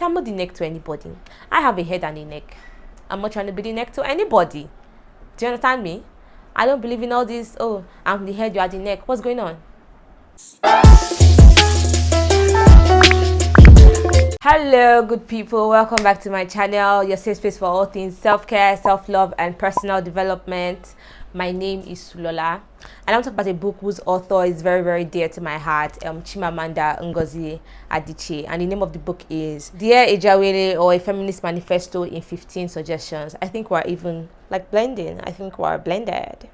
I'm not the neck to anybody. I have a head and a neck. I'm not trying to be the neck to anybody. Do you understand me? I don't believe in all this, oh, I'm the head, you are the neck. What's going on? Hello, good people. Welcome back to my channel, your safe space for all things self-care, self-love, and personal development. My name is Sulola, and I'm talking about a book whose author is very, very dear to my heart, Chimamanda Ngozi Adichie, and the name of the book is Dear Ijeawele, or A Feminist Manifesto in 15 Suggestions. I think we're even like blending. I think we're blended.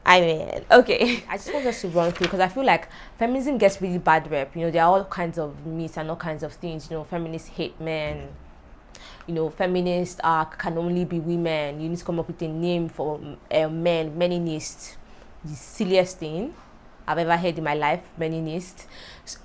I mean, okay. I just want us to run through because I feel like feminism gets really bad rep. You know, there are all kinds of myths and all kinds of things. You know, feminists hate men. You know, feminists can only be women. You need to come up with a name for men. Meninist, the silliest thing I've ever heard in my life. Meninist,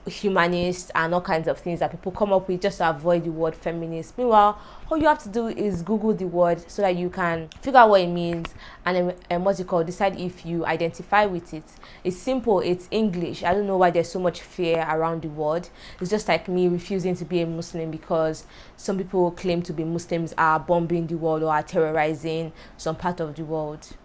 humanist, and all kinds of things that people come up with just to avoid the word feminist. Meanwhile, all you have to do is Google the word so that you can figure out what it means and what's it called, decide if you identify with it. It's simple, it's English. I don't know why there's so much fear around the word. It's just like me refusing to be a Muslim because some people claim to be Muslims are bombing the world or are terrorizing some part of the world.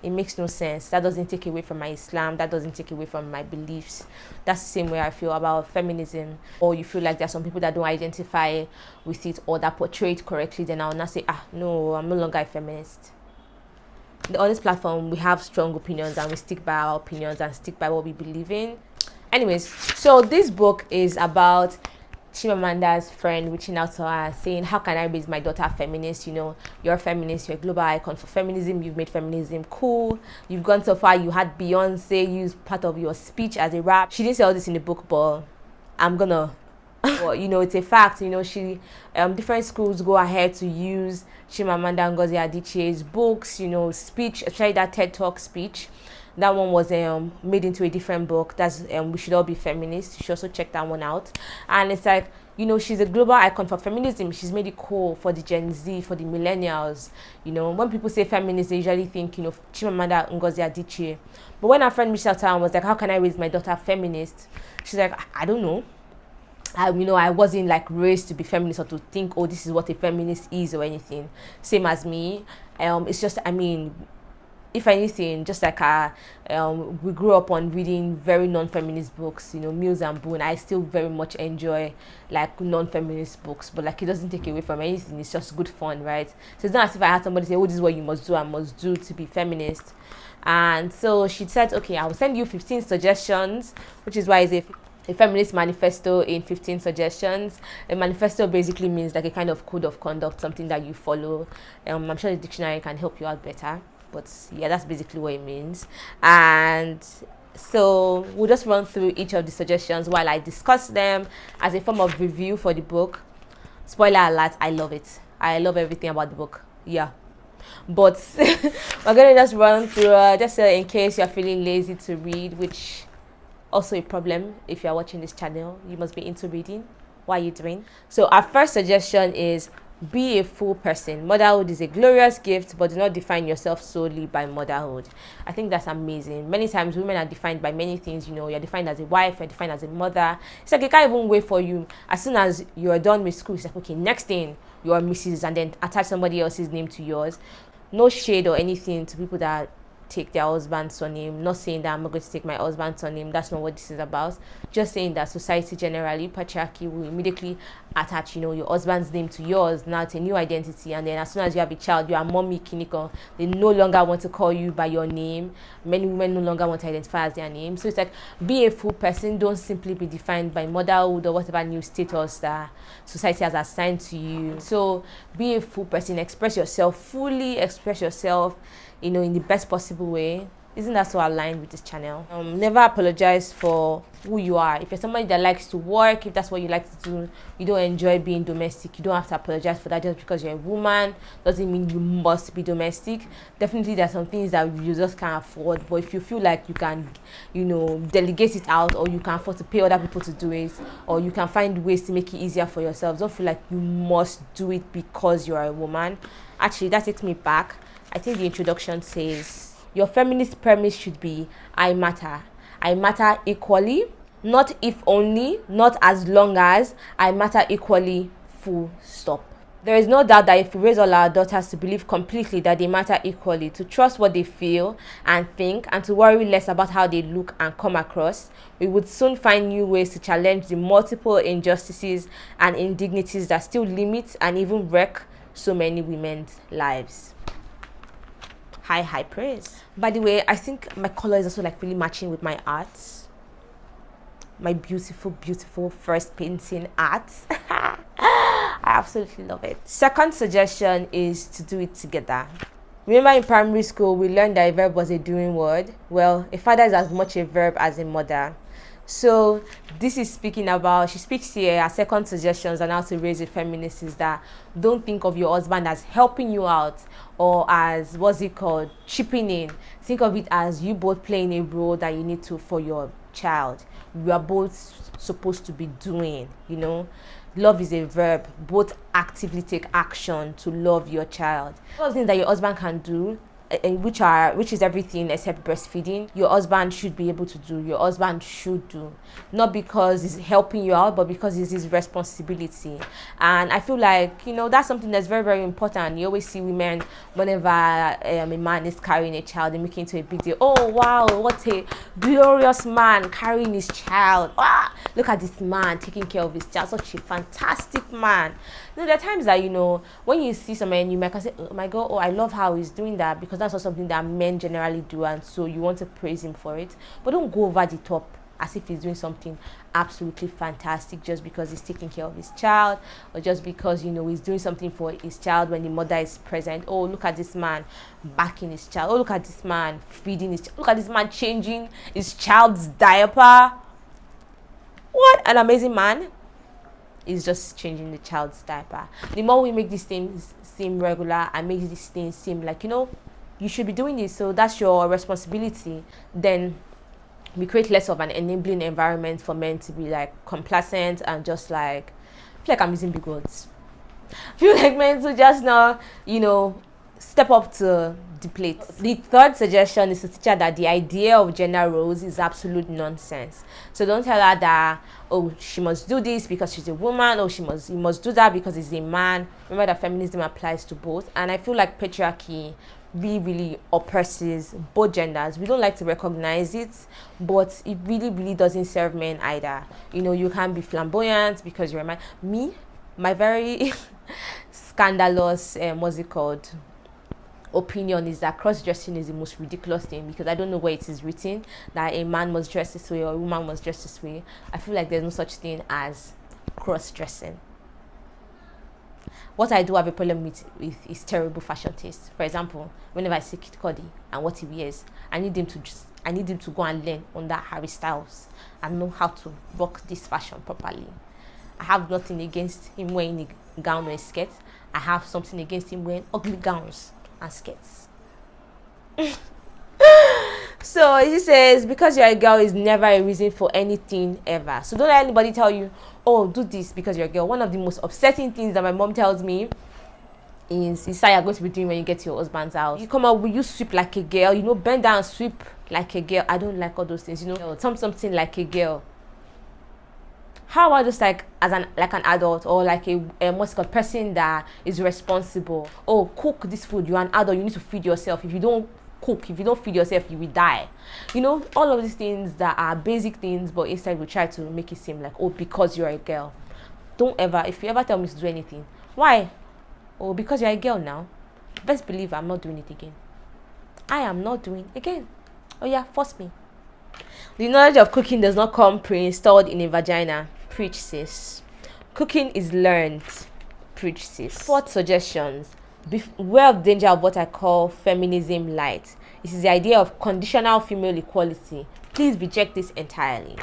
It makes no sense. That doesn't take away from my Islam. That doesn't take away from my beliefs. That's the same way I feel about feminism. Or you feel like there are some people that don't identify with it or that portray it correctly, then I'll not say, no, I'm no longer a feminist. On this platform, we have strong opinions and we stick by our opinions and stick by what we believe in. Anyways, so this book is about Chimamanda's friend reaching out to her saying, how can I raise my daughter feminist? You know, you're a feminist, you're a global icon for feminism, you've made feminism cool, you've gone so far, you had Beyonce use part of your speech as a rap. She didn't say all this in the book, but I'm gonna well, you know, it's a fact. You know, she different schools go ahead to use Chimamanda Ngozi Adichie's books, you know, speech, especially that TED Talk speech. That one was made into a different book. That's We Should All Be Feminists. You should also check that one out. And it's like, you know, she's a global icon for feminism. She's made it cool for the Gen Z, for the millennials. You know, when people say feminist, they usually think, you know, Chimamanda Ngozi Adichie. But when our friend reached out to her and was like, how can I raise my daughter feminist? She's like, I don't know. I wasn't like raised to be feminist or to think, oh, this is what a feminist is or anything. Same as me. It's just, I mean, if anything, just like we grew up on reading very non-feminist books, you know, Mills and Boone. I still very much enjoy like non-feminist books, but like it doesn't take away from anything. It's just good fun, right? So it's not as if I had somebody say, oh, this is what you must do, I must do to be feminist. And so she said, okay, I will send you 15 suggestions, which is why it's a feminist manifesto in 15 suggestions. A manifesto basically means like a kind of code of conduct, something that you follow. I'm sure the dictionary can help you out better. But yeah, that's basically what it means. And so we'll just run through each of the suggestions while I discuss them as a form of review for the book. Spoiler alert, I love it. I love everything about the book. Yeah. But we're going to just run through just in case you're feeling lazy to read, which also a problem if you're watching this channel. You must be into reading. What are you doing? So our first suggestion is be a full person. Motherhood is a glorious gift, but do not define yourself solely by motherhood. I think that's amazing. Many times women are defined by many things. You know, you're defined as a wife, you're defined as a mother. It's like they can't even wait for you. As soon as you're done with school, it's like, okay, next thing, you're Mrs. and then attach somebody else's name to yours. No shade or anything to people that take their husband's surname. Not saying that I'm not going to take my husband's surname. That's not what this is about. Just saying that society generally, patriarchy, will immediately attach, you know, your husband's name to yours. Now it's a new identity, and then as soon as you have a child, you are mommy kiniko. They no longer want to call you by your name. Many women no longer want to identify as their name. So it's like, be a full person. Don't simply be defined by motherhood or whatever new status that society has assigned to you. So be a full person. Express yourself fully. Express yourself, you know, in the best possible way. Isn't that so aligned with this channel? Never apologize for who you are. If you're somebody that likes to work, if that's what you like to do, you don't enjoy being domestic, you don't have to apologize for that. Just because you're a woman doesn't mean you must be domestic. Definitely there's some things that you just can't afford, but if you feel like you can, you know, delegate it out, or you can afford to pay other people to do it, or you can find ways to make it easier for yourself, don't feel like you must do it because you're a woman. Actually, that takes me back. I think the introduction says your feminist premise should be I matter. I matter equally. Not if only, not as long as, I matter equally, full stop. There is no doubt that if we raise all our daughters to believe completely that they matter equally, to trust what they feel and think, and to worry less about how they look and come across, we would soon find new ways to challenge the multiple injustices and indignities that still limit and even wreck so many women's lives. High praise. By the way, I think my color is also like really matching with my art. My beautiful first painting art. I absolutely love it. Second suggestion is to do it together. Remember in primary school, we learned that a verb was a doing word. Well, a father is as much a verb as a mother. So this is speaking about, she speaks here, her second suggestions on how to raise a feminist is that don't think of your husband as helping you out or as, chipping in. Think of it as you both playing a role that you need to for your child. We are both supposed to be doing, Love is a verb. Both actively take action to love your child. All of the things that your husband can do, and which is everything except breastfeeding, your husband should be able to do. Your husband should do, not because he's helping you out, but because it's his responsibility. And I feel like that's something that's very, very important. You always see women whenever a man is carrying a child, they make it into a big deal. Oh wow, what a glorious man carrying his child! Look at this man taking care of his child, such a fantastic man. There are times that when you see someone, you might say, oh my god, I love how he's doing that, because that's not something that men generally do, and so you want to praise him for it. But don't go over the top as if he's doing something absolutely fantastic just because he's taking care of his child, or just because he's doing something for his child when the mother is present. Oh, look at this man backing his child. Oh, look at this man feeding his child. Look at this man changing his child's diaper. What an amazing man. Is just changing the child's diaper. The more we make these things seem regular and make these things seem like you should be doing this, so that's your responsibility, then we create less of an enabling environment for men to be like complacent and just like, I feel like I'm using big words. I feel like men to just not step up to the plate. The third suggestion is to teach her that the idea of gender roles is absolute nonsense. So don't tell her that, oh, she must do this because she's a woman, or you must do that because he's a man. Remember that feminism applies to both. And I feel like patriarchy really oppresses both genders. We don't like to recognize it, but it really doesn't serve men either. You can be flamboyant because you're a man. My very scandalous opinion is that cross-dressing is the most ridiculous thing, because I don't know where it is written that a man must dress this way or a woman must dress this way. I feel like there's no such thing as cross-dressing. What I do have a problem with is terrible fashion taste. For example, whenever I see Kid Cudi and what he wears, I need him to go and learn under Harry Styles and know how to rock this fashion properly. I have nothing against him wearing a gown or a skirt. I have something against him wearing ugly gowns and skirts. So he says, because you're a girl is never a reason for anything ever. So don't let anybody tell you, oh, do this because you're a girl. One of the most upsetting things that my mom tells me is how you're going to be doing when you get to your husband's house. You come out, will you sweep like a girl? Bend down and sweep like a girl. I don't like all those things. Something like a girl. How about just like as an adult, or like a person that is responsible? Oh, cook this food. You're an adult. You need to feed yourself. If you don't feed yourself, you will die. All of these things that are basic things, but instead we try to make it seem like, oh, because you're a girl. If you ever tell me to do anything, why? Oh, because you're a girl now. Best believe I'm not doing it again. I am not doing it again. Oh yeah, force me. The knowledge of cooking does not come pre-installed in a vagina. Preach, sis. Cooking is learned. Preach, sis. Fourth suggestions. Beware of danger of what I call feminism lite. This is the idea of conditional female equality. Please reject this entirely.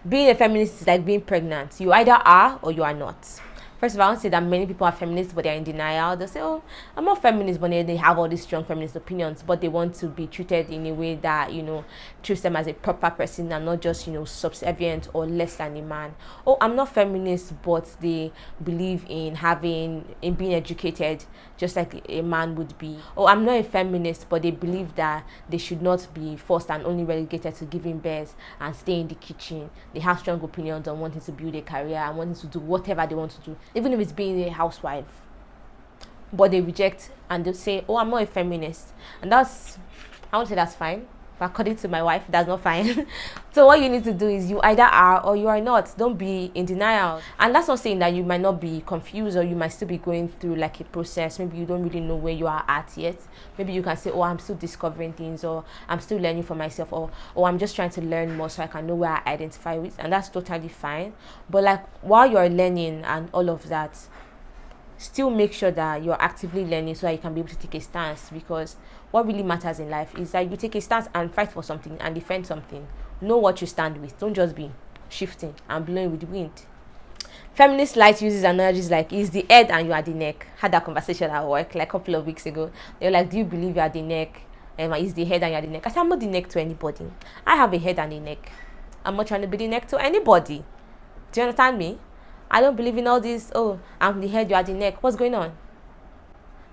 Being a feminist is like being pregnant. You either are or you are not. First of all, I want to say that many people are feminists, but they're in denial. They'll say, oh, I'm not feminist, but they have all these strong feminist opinions, but they want to be treated in a way that, treats them as a proper person and not just, subservient or less than a man. Oh, I'm not feminist, but they believe in being educated just like a man would be. Oh, I'm not a feminist, but they believe that they should not be forced and only relegated to giving birth and stay in the kitchen. They have strong opinions on wanting to build a career and wanting to do whatever they want to do, even if it's being a housewife. But they reject and they say, oh, I'm not a feminist. And I won't say that's fine. But according to my wife, that's not fine. So what you need to do is you either are or you are not. Don't be in denial. And that's not saying that you might not be confused or you might still be going through like a process. Maybe you don't really know where you are at yet. Maybe you can say, oh, I'm still discovering things, or I'm still learning for myself, or I'm just trying to learn more so I can know where I identify with. And that's totally fine. But like while you're learning and all of that, still make sure that you're actively learning so that you can be able to take a stance, because what really matters in life is that you take a stance and fight for something and defend something. Know what you stand with. Don't just be shifting and blowing with the wind. Feminist light uses analogies like, is the head and you are the neck. Had that conversation at work like a couple of weeks ago. They were like, do you believe you are the neck? Is the head and you are the neck? I said, I'm not the neck to anybody. I have a head and a neck. I'm not trying to be the neck to anybody. Do you understand me? I don't believe in all this, oh, I'm the head, you are the neck. What's going on?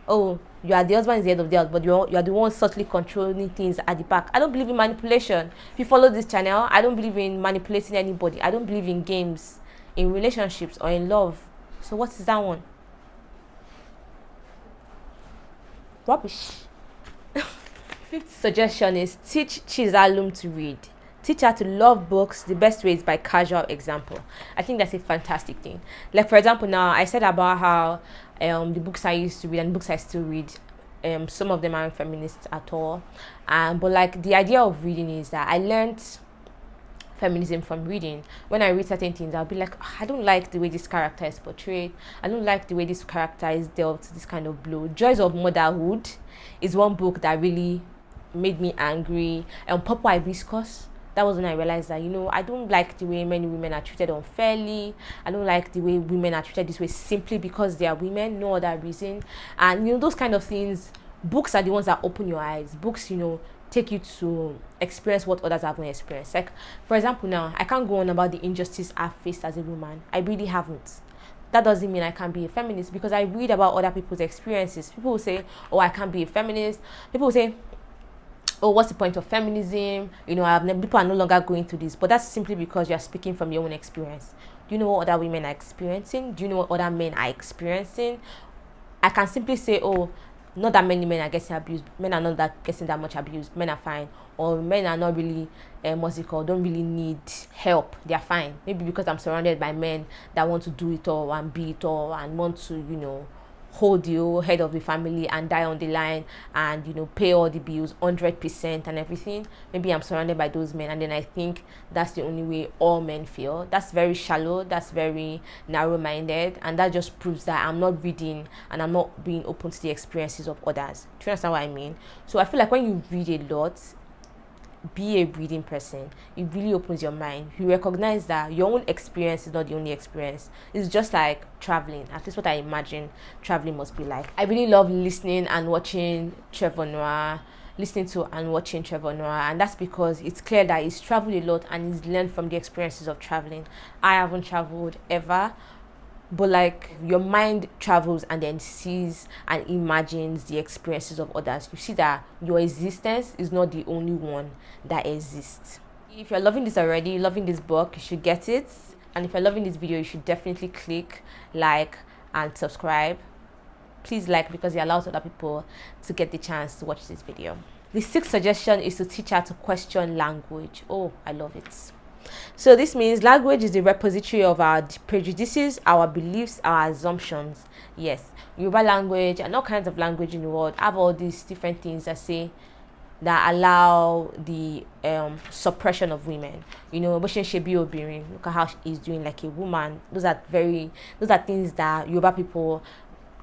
Oh, you are the husband is the head of the house, but you are the one subtly controlling things at the back. I don't believe in manipulation. If you follow this channel, I don't believe in manipulating anybody. I don't believe in games, in relationships, or in love. So what is that one? Rubbish. Fifth suggestion is teach Chizalum to read. Teach her to love books. The best way is by casual example. I think that's a fantastic thing. Like, for example, now I said about how the books I used to read and books I still read, some of them aren't feminist at all. But like the idea of reading is that I learned feminism from reading. When I read certain things, I'll be like, oh, I don't like the way this character is portrayed. I don't like the way this character is dealt this kind of blow. Joys of Motherhood is one book that really made me angry. Purple Hibiscus. That was when I realized that, I don't like the way many women are treated unfairly. I don't like the way women are treated this way simply because they are women, no other reason. And, those kind of things, books are the ones that open your eyes. Books, take you to experience what others haven't experienced. Like, for example, now, I can't go on about the injustice I've faced as a woman. I really haven't. That doesn't mean I can't be a feminist, because I read about other people's experiences. People will say, oh, I can't be a feminist. People will say, oh, what's the point of feminism? People are no longer going through this. But that's simply because you're speaking from your own experience. Do you know what other women are experiencing? Do you know what other men are experiencing? I can simply say, oh, not that many men are getting abused. Men are not getting that much abused. Men are fine. Or men are not really, don't really need help. They are fine. Maybe because I'm surrounded by men that want to do it all and be it all and want to, hold the whole head of the family and die on the line and pay all the bills 100% and everything. Maybe I'm surrounded by those men, and then I think that's the only way all men feel. That's very shallow, that's very narrow-minded, and that just proves that I'm not reading and I'm not being open to the experiences of others. Do you understand what I mean? So I feel like when you read a lot, be a reading person, it really opens your mind. You recognize that your own experience is not the only experience. It's just like traveling. At least what I imagine traveling must be like. I really love listening and watching Trevor Noah, and that's because it's clear that he's traveled a lot and he's learned from the experiences of traveling. I haven't traveled ever, but like your mind travels and then sees and imagines the experiences of others. You see that your existence is not the only one that exists. If you're loving this already, loving this book, you should get it. And if you're loving this video, you should definitely click like and subscribe. Please like, because it allows other people to get the chance to watch this video. The sixth suggestion is to teach her to question language. Oh, I love it. So this means language is the repository of our prejudices, our beliefs, our assumptions. Yes, Yoruba language and all kinds of language in the world have all these different things that allow the suppression of women. Look at how she's doing like a woman. Those are things that Yoruba people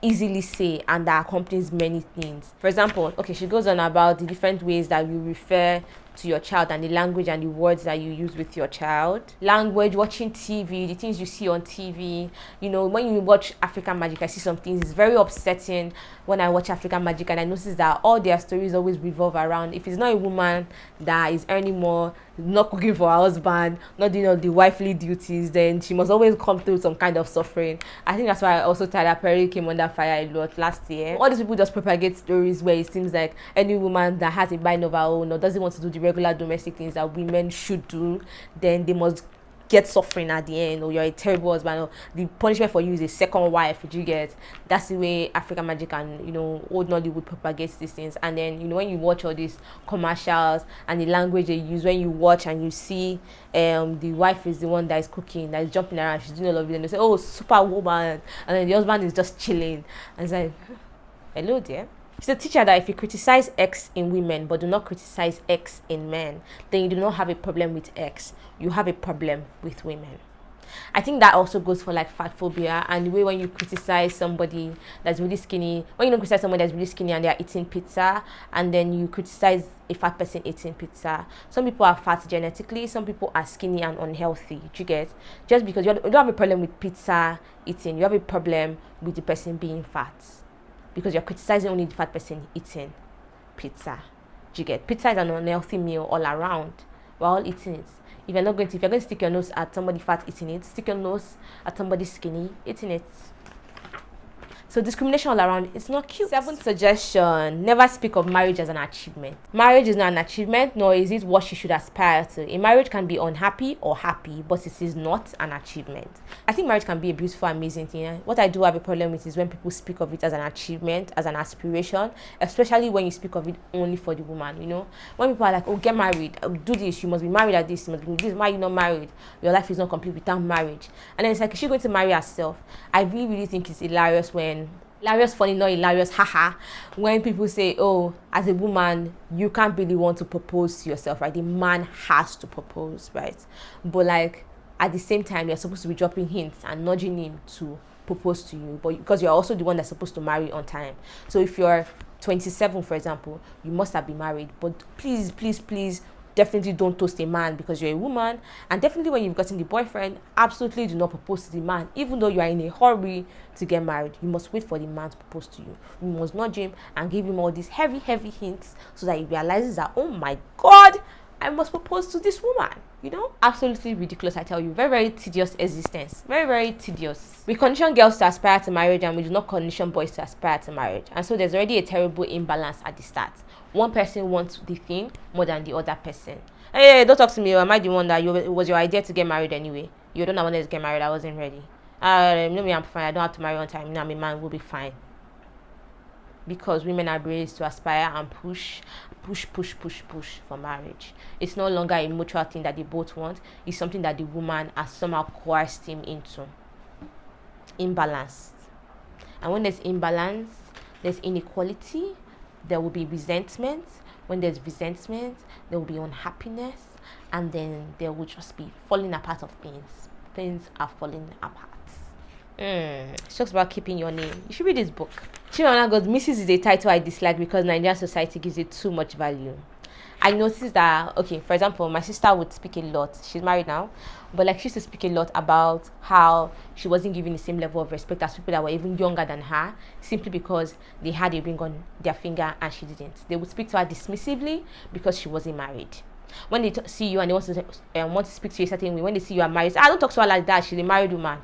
easily say and that accompanies many things. For example, okay, she goes on about the different ways that we refer to your child and the language and the words that you use with your child. Language, watching TV, the things you see on TV. You know, when you watch African Magic, I see some things, it's very upsetting when I watch African Magic and I notice that all their stories always revolve around, if it's not a woman that is earning more, not cooking for her husband, not doing all the wifely duties, then she must always come through some kind of suffering. I think that's why I also Tyler Perry came under fire a lot last year. All these people just propagate stories where it seems like any woman that has a mind of her own or doesn't want to do the regular domestic things that women should do, then they must get suffering at the end, or you're a terrible husband, or the punishment for you is a second wife. Would you get? That's the way African Magic and, you know, old Nollywood propagates these things. And then, you know, when you watch all these commercials and the language they use, when you watch and you see the wife is the one that is cooking, that is jumping around, she's doing all of it, and they say, oh, superwoman, and then the husband is just chilling, and it's like, hello dear. She's a teacher that if you criticize X in women but do not criticize X in men, then you do not have a problem with X. You have a problem with women. I think that also goes for like fat phobia and the way when you criticize somebody that's really skinny, when you don't criticize somebody that's really skinny and they're eating pizza, and then you criticize a fat person eating pizza. Some people are fat genetically, some people are skinny and unhealthy. Do you get? Just because you don't have a problem with pizza eating, you have a problem with the person being fat. Because you're criticizing only the fat person eating pizza. Do you get? Pizza is an unhealthy meal all around. We're all eating it. If you're going to stick your nose at somebody fat eating it, stick your nose at somebody skinny eating it. So discrimination all around, it's not cute. 7th suggestion, never speak of marriage as an achievement. Marriage is not an achievement, nor is it what you should aspire to. A marriage can be unhappy or happy, but it is not an achievement. I think marriage can be a beautiful, amazing thing. What I do have a problem with is when people speak of it as an achievement, as an aspiration, especially when you speak of it only for the woman, you know. When people are like, oh, get married, do this, you must be married at this, you must be this, why are you not married? Your life is not complete without marriage. And then it's like, is she going to marry herself? I really, really think it's hilarious funny, not hilarious, haha, when people say, oh, as a woman, you can't really want to propose to yourself, right? The man has to propose, right? But like, at the same time, you're supposed to be dropping hints and nudging him to propose to you, but because you're also the one that's supposed to marry on time. So if you're 27, for example, you must have been married, but please, please, please, definitely don't toast a man because you're a woman, and definitely when you've gotten the boyfriend, absolutely do not propose to the man. Even though you are in a hurry to get married, you must wait for the man to propose to you. You must nudge him and give him all these heavy hints so that he realizes that, oh my god, I must propose to this woman, you know. Absolutely ridiculous, I tell you. Very, very tedious existence. Very, very tedious. We condition girls to aspire to marriage and we do not condition boys to aspire to marriage, and so there's already a terrible imbalance at the start. One person wants the thing more than the other person. Hey, don't talk to me. Am I the one that it was your idea to get married anyway? You don't want to get married. I wasn't ready. No, me, I'm fine. I don't have to marry on time. No, I'm a man. We'll be fine. Because women are raised to aspire and push for marriage. It's no longer a mutual thing that they both want. It's something that the woman has somehow coerced him into. Imbalanced. And when there's imbalance, there's inequality. There will be resentment. When there's resentment, there will be unhappiness, and then there will just be falling apart of things. Things are falling apart. It's just about keeping your name. You should read this book. Chimamanda Ngozi Mrs. is a title I dislike because Nigerian society gives it too much value. I noticed that, okay, for example, my sister would speak a lot. She's married now, but like she used to speak a lot about how she wasn't given the same level of respect as people that were even younger than her, simply because they had a ring on their finger and she didn't. They would speak to her dismissively because she wasn't married. When they see you and they want to speak to you a certain way, when they see you are married, say, don't talk to her like that. She's a married woman.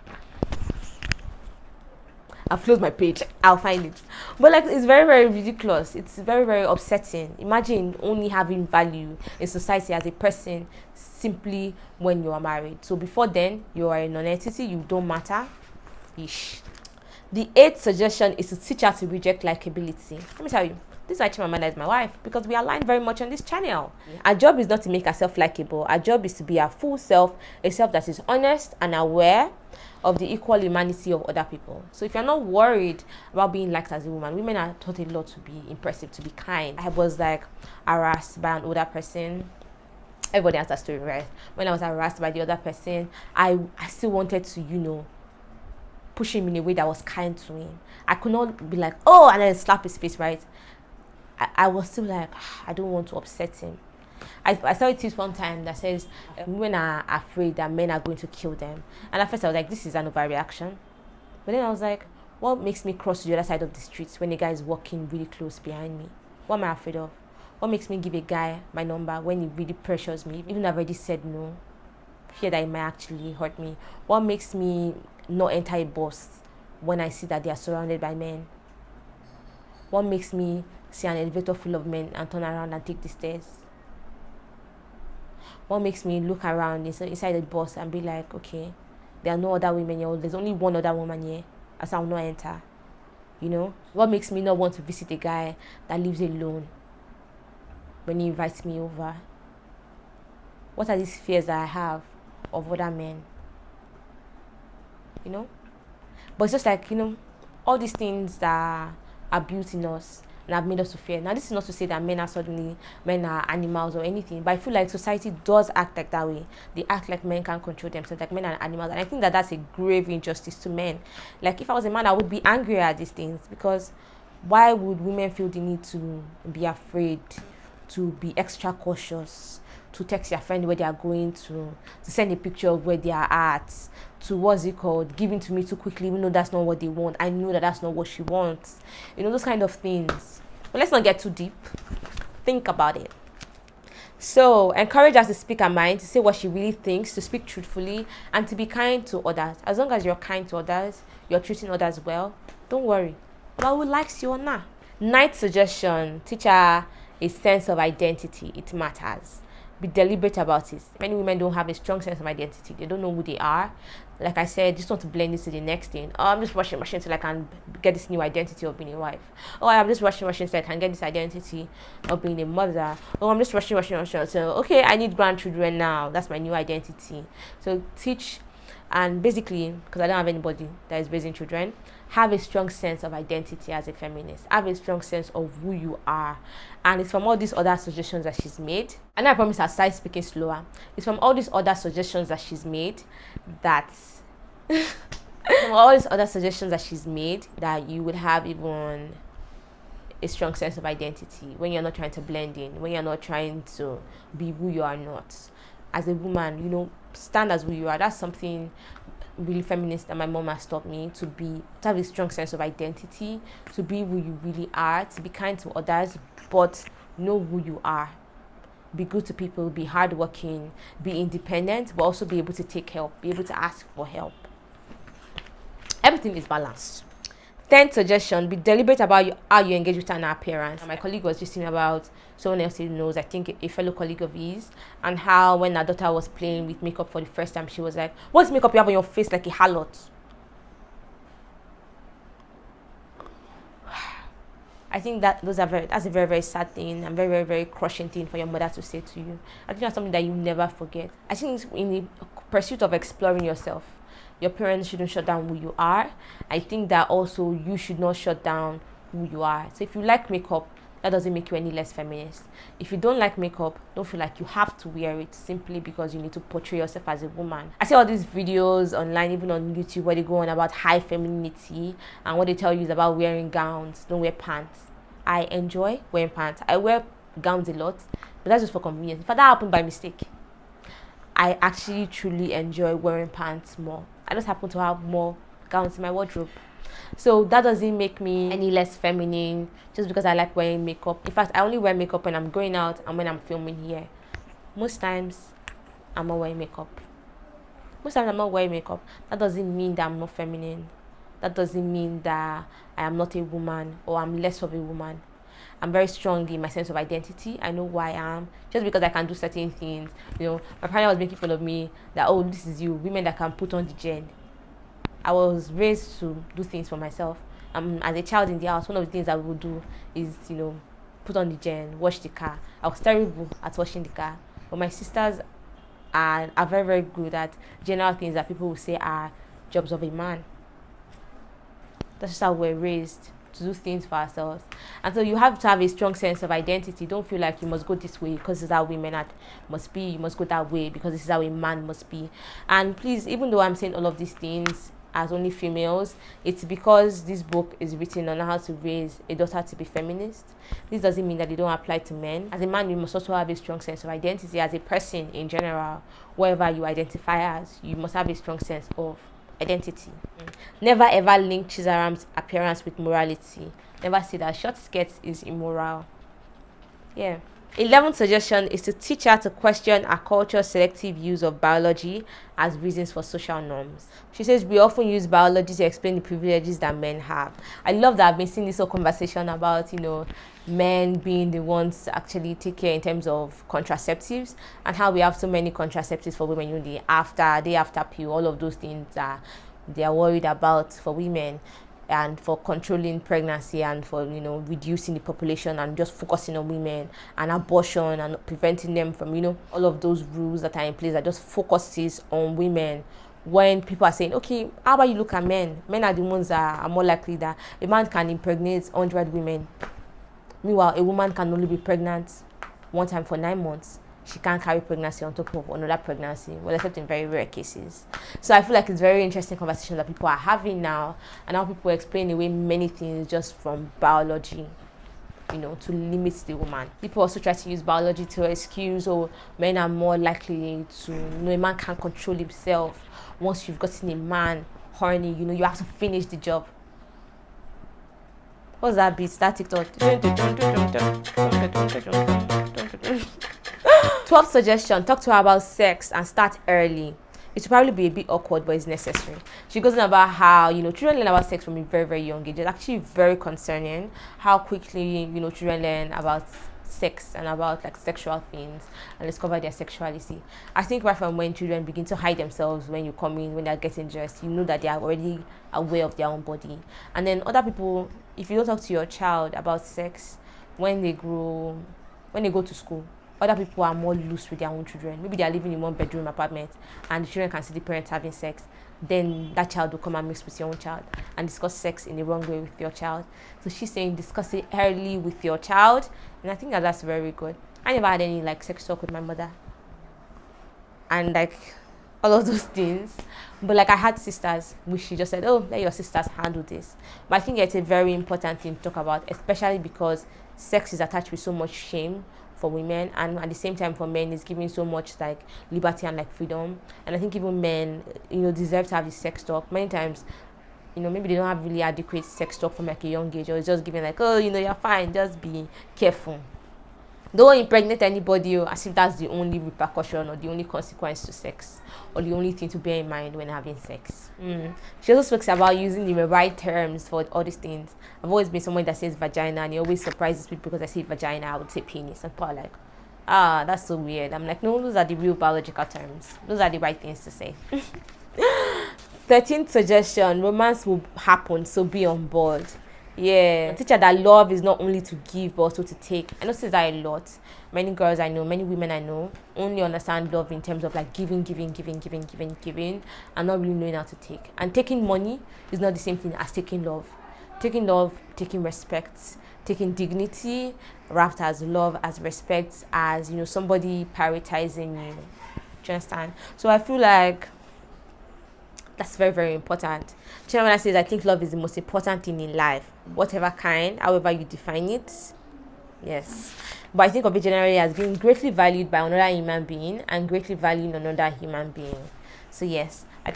I've closed my page. I'll find it. But like, it's very, very ridiculous. It's very, very upsetting. Imagine only having value in society as a person simply when you are married. So before then, you are a non-entity. You don't matter. Ish. The 8th suggestion is to teach her to reject likability. Let me tell you, this is why Chimamanda is my wife, because we align very much on this channel. Our job is not to make herself likable. Our job is to be her full self, a self that is honest and aware of the equal humanity of other people. So if you're not worried about being liked as a woman, women are taught a lot to be impressive, to be kind. I was like harassed by an older person. Everybody has that story, right? When I was harassed by the other person, I still wanted to, push him in a way that was kind to him. I could not be like, oh, and then slap his face, right? I was still like, I don't want to upset him. I saw it one time that says women are afraid that men are going to kill them. And at first I was like, this is an overreaction. But then I was like, what makes me cross to the other side of the streets when a guy is walking really close behind me? What am I afraid of? What makes me give a guy my number when he really pressures me, even though I've already said no? Fear that it might actually hurt me. What makes me not enter a bus when I see that they are surrounded by men? What makes me see an elevator full of men and turn around and take the stairs? What makes me look around inside the bus and be like, okay, there are no other women here, there's only one other woman here, as I will not enter? You know? What makes me not want to visit a guy that lives alone when he invites me over? What are these fears that I have of other men? You know? But it's just like, all these things that are built in us and have made us to fear. Now, this is not to say that men are animals or anything, but I feel like society does act like that way. They act like men can't control themselves, like men are animals. And I think that that's a grave injustice to men. Like, if I was a man, I would be angry at these things, because why would women feel the need to be afraid, to be extra cautious, to text their friend where they are going to send a picture of where they are at, to giving to me too quickly, even though that's not what they want. I know that that's not what she wants. Those kind of things. But let's not get too deep. Think about it. So, encourage us to speak our mind, to say what she really thinks, to speak truthfully, and to be kind to others. As long as you're kind to others, you're treating others well, don't worry about who likes you or not. Ninth suggestion: teach her a sense of identity. It matters. Be deliberate about it. Many women don't have a strong sense of identity. They don't know who they are. Like I said, just want to blend this to the next thing. Oh, I'm just washing machine so I can get this new identity of being a wife. Oh, I'm just washing machine so I can get this identity of being a mother. Oh, I'm just washing. So, okay, I need grandchildren now. That's my new identity. So teach, and basically, because I don't have anybody that is raising children, have a strong sense of identity as a feminist. Have a strong sense of who you are. And it's from all these other suggestions that she's made. And I promise I'll start speaking slower. It's from all these other suggestions that she's made that you would have even a strong sense of identity when you're not trying to blend in, when you're not trying to be who you are not. As a woman, stand as who you are. That's something really feminist that my mom has taught me, to have a strong sense of identity, to be who you really are, to be kind to others, but know who you are. Be good to people, be hardworking, be independent, but also be able to take help, be able to ask for help. Everything is balanced. 10th suggestion: be deliberate about how you engage with an appearance. And my colleague was just saying about someone else who knows, I think a fellow colleague of his, and how when her daughter was playing with makeup for the first time, she was like, "What's makeup you have on your face like a harlot?" I think that's a very, very sad thing, and very, very, very crushing thing for your mother to say to you. I think that's something that you never forget. I think it's in the pursuit of exploring yourself, your parents shouldn't shut down who you are. I think that also you should not shut down who you are. So if you like makeup, that doesn't make you any less feminist. If you don't like makeup, don't feel like you have to wear it simply because you need to portray yourself as a woman. I see all these videos online, even on YouTube, where they go on about high femininity, and what they tell you is about wearing gowns, don't wear pants. I enjoy wearing pants. I wear gowns a lot, but that's just for convenience. If that happened by mistake, I actually truly enjoy wearing pants more. I just happen to have more gowns in my wardrobe. So that doesn't make me any less feminine just because I like wearing makeup. In fact, I only wear makeup when I'm going out and when I'm filming here. Most times, I'm not wearing makeup. That doesn't mean that I'm not feminine. That doesn't mean that I am not a woman or I'm less of a woman. I'm very strong in my sense of identity. I know who I am. Just because I can do certain things. My partner was making fun of me that, oh, this is you, women that can put on the gen. I was raised to do things for myself. As a child in the house, one of the things I would do is, put on the gen, wash the car. I was terrible at washing the car. But my sisters are very, very good at general things that people will say are jobs of a man. That's just how we're raised, to do things for ourselves. And so you have to have a strong sense of identity. Don't feel like you must go this way because this is how women must be. You must go that way because this is how a man must be. And please, even though I'm saying all of these things, as only females. It's because this book is written on how to raise a daughter to be feminist. This doesn't mean that they don't apply to men. As a man, you must also have a strong sense of identity. As a person in general, wherever you identify as, you must have a strong sense of identity. Never ever link Chizaram's appearance with morality. Never say that short skirts is immoral. Yeah. 11th suggestion is to teach her to question our culture's selective use of biology as reasons for social norms. She says we often use biology to explain the privileges that men have. I love that I've been seeing this whole conversation about, men being the ones to actually take care in terms of contraceptives, and how we have so many contraceptives for women, day after pill, all of those things that they are worried about for women, and for controlling pregnancy, and for reducing the population, and just focusing on women and abortion and preventing them from all of those rules that are in place that just focuses on women. When people are saying, okay, how about you look at men are the ones that are more likely that a man can impregnate 100 women. Meanwhile, a woman can only be pregnant one time for 9 months. She can't carry pregnancy on top of another pregnancy, well, except in very rare cases. So I feel like it's very interesting conversation that people are having now, and how people explain away many things just from biology, to limit the woman. People also try to use biology to excuse, men are more likely to, a man can't control himself. Once you've gotten a man horny, you have to finish the job. What's that beat? That TikTok. 12th suggestion, talk to her about sex and start early. It will probably be a bit awkward, but it's necessary. She goes on about how, children learn about sex from a very, very young age. It's actually very concerning how quickly, children learn about sex and about sexual things and discover their sexuality. I think right from when children begin to hide themselves when you come in, when they're getting dressed, that they are already aware of their own body. And then other people, if you don't talk to your child about sex when they go to school, other people are more loose with their own children. Maybe they are living in one bedroom apartment and the children can see the parents having sex. Then that child will come and mix with your own child and discuss sex in the wrong way with your child. So she's saying discuss it early with your child, and I think that's very good. I never had any sex talk with my mother and all of those things, but I had sisters which she just said, oh, let your sisters handle this. But I think it's a very important thing to talk about, especially because sex is attached with so much shame for women, and at the same time for men is giving so much liberty and freedom. And I think even men deserve to have this sex talk. Many times maybe they don't have really adequate sex talk from a young age, or it's just giving oh you're fine, just be careful, don't impregnate anybody, as if that's the only repercussion or the only consequence to sex, or the only thing to bear in mind when having sex. She also speaks about using the right terms for all these things. I've always been someone that says vagina, and it always surprises people because I say vagina, I would say penis, and people are that's so weird. I'm no, those are the real biological terms. Those are the right things to say. 13th suggestion, romance will happen, so be on board. Yeah. Teach her that love is not only to give but also to take. I notice that a lot. Many girls I know, many women I know only understand love in terms of giving, and not really knowing how to take. And taking money is not the same thing as taking love. Taking love, taking respect, taking dignity, wrapped as love, as respect, as somebody prioritizing you. Do you understand? So I feel that's very, very important. Chimamanda says, I think love is the most important thing in life, whatever kind, however you define it. Yes. But I think of it generally as being greatly valued by another human being and greatly valuing another human being. So yes, I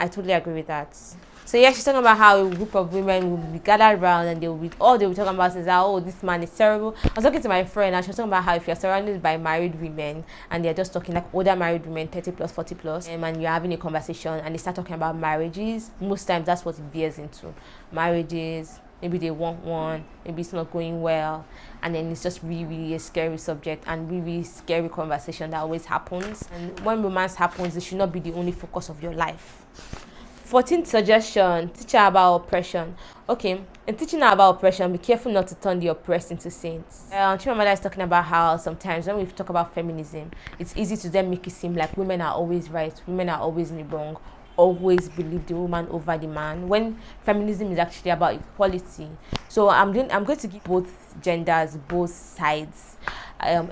I totally agree with that. So yeah, she's talking about how a group of women will be gathered around and they will be talking about is that, oh, this man is terrible. I was talking to my friend and she was talking about how if you're surrounded by married women and they're just talking older married women, 30 plus, 40 plus, and you're having a conversation and they start talking about marriages, most times that's what it veers into. Marriages, maybe they want one, maybe it's not going well, and then it's just really, really a scary subject and really, really scary conversation that always happens. And when romance happens, it should not be the only focus of your life. 14th suggestion, teach her about oppression. Okay, in teaching her about oppression, be careful not to turn the oppressed into saints. Chimamanda is talking about how sometimes when we talk about feminism, it's easy to then make it seem like women are always right, women are always in the wrong, always believe the woman over the man, when feminism is actually about equality. So I'm going to give both genders, both sides,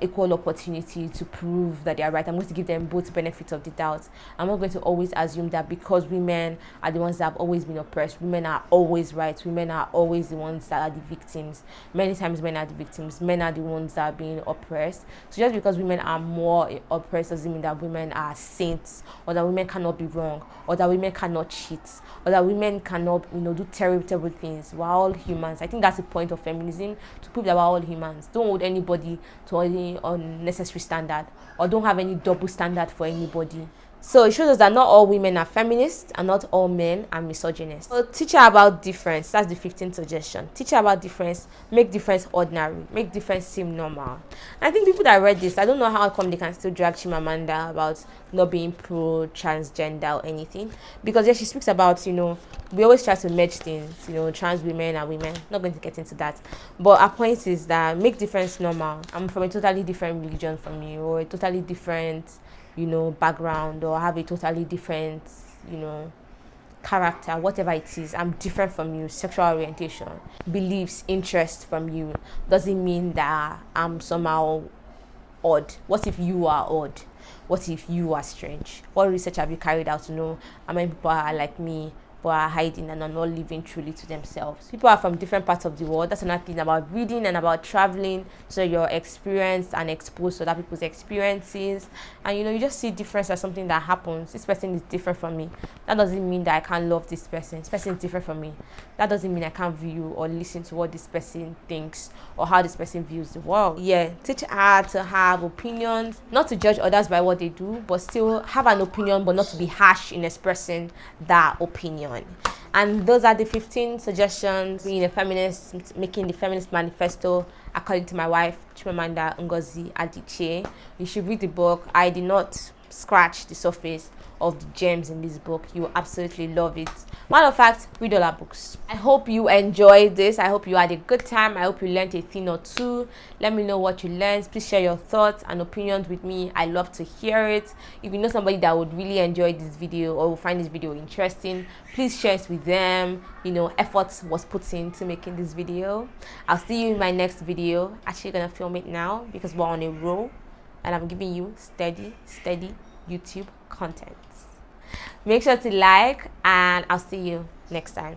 equal opportunity to prove that they are right. I'm going to give them both benefits of the doubt. I'm not going to always assume that because women are the ones that have always been oppressed, women are always right, women are always the ones that are the victims. Many times men are the victims, men are the ones that are being oppressed. So just because women are more oppressed doesn't mean that women are saints, or that women cannot be wrong, or that women cannot cheat, or that women cannot, do terrible things. We're all humans. I think that's the point of feminism, to prove that we're all humans. Don't hold anybody to any unnecessary standard, or don't have any double standard for anybody. So it shows us that not all women are feminists and not all men are misogynists. So teach her about difference. That's the 15th suggestion. Teach her about difference. Make difference ordinary. Make difference seem normal. And I think people that read this, I don't know how come they can still drag Chimamanda about not being pro-transgender or anything. Because she speaks about, we always try to merge things, trans women and women. Not going to get into that. But our point is that make difference normal. I'm from a totally different religion from you, or a totally different background, or have a totally different, character, whatever it is. I'm different from you, sexual orientation, beliefs, interests from you, doesn't mean that I'm somehow odd. What if you are odd? What if you are strange? What research have you carried out to know how many people are like me, but are hiding and are not living truly to themselves? People are from different parts of the world. That's another thing about reading and about traveling. So you're experienced and exposed to other people's experiences, and you just see difference as something that happens. This person is different from me. That doesn't mean that I can't love this person. This person is different from me. That doesn't mean I can't view or listen to what this person thinks or how this person views the world. Yeah, teach her to have opinions, not to judge others by what they do, but still have an opinion, but not to be harsh in expressing that opinion. And those are the 15 suggestions. Being a feminist, making the feminist manifesto, according to my wife, Chimamanda Ngozi Adichie. You should read the book. I did not scratch the surface of the gems in this book. You will absolutely love it. Matter of fact, read all our books. I hope you enjoyed this. I hope you had a good time. I hope you learned a thing or two. Let me know what you learned. Please share your thoughts and opinions with me. I love to hear it. If you know somebody that would really enjoy this video or will find this video interesting, please share it with them. Effort was put into making this video. I'll see you in my next video. Actually gonna film it now because we're on a roll and I'm giving you steady YouTube content. Make sure to like, and I'll see you next time.